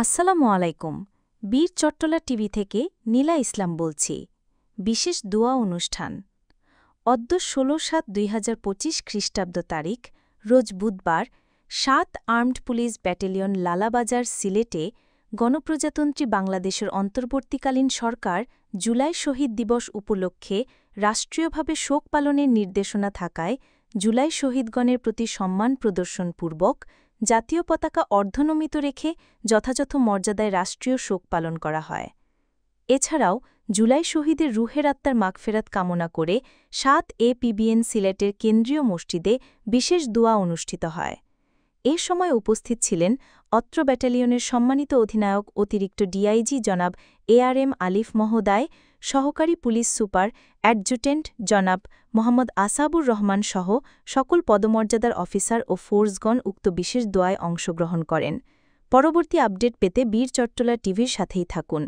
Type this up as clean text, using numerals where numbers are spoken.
আসসালামু আলাইকুম। বীর চট্টলা টিভি থেকে নীলা ইসলাম বলছি। বিশেষ দোয়া অনুষ্ঠান অদ্য ১৬/৭/২০২৫ খ্রিস্টাব্দ তারিখ রোজ বুধবার ৭ আর্মড পুলিশ ব্যাটালিয়ন লালাবাজার সিলেটে গণপ্রজাতন্ত্রী বাংলাদেশের অন্তর্বর্তীকালীন সরকার জুলাই শহীদ দিবস উপলক্ষে রাষ্ট্রীয়ভাবে শোক পালনের নির্দেশনা থাকায় জুলাই শহীদগণের প্রতি সম্মান প্রদর্শনপূর্বক জাতীয় পতাকা অর্ধনমিত রেখে যথাযথ মর্যাদায় রাষ্ট্রীয় শোক পালন করা হয়। এছাড়াও জুলাই শহীদের রুহের আত্মার মাগফেরাত কামনা করে ৭ এপিবিএন সিলেটের কেন্দ্রীয় মসজিদে বিশেষ দোয়া অনুষ্ঠিত হয়। এ সময় উপস্থিত ছিলেন অত্র ব্যাটালিয়নের সম্মানিত অধিনায়ক অতিরিক্ত ডিআইজি জনাব এআরএম আলিফ মহোদয়, সহকারী পুলিশ সুপার অ্যাডজুটেন্ট জনাব মোহাম্মদ আসাবুর রহমান সহ সকল পদমর্যাদার অফিসার ও ফোর্সগণ উক্ত বিশেষ দোয়ায় অংশগ্রহণ করেন। পরবর্তী আপডেট পেতে বীর চট্টলা টিভির সাথেই থাকুন।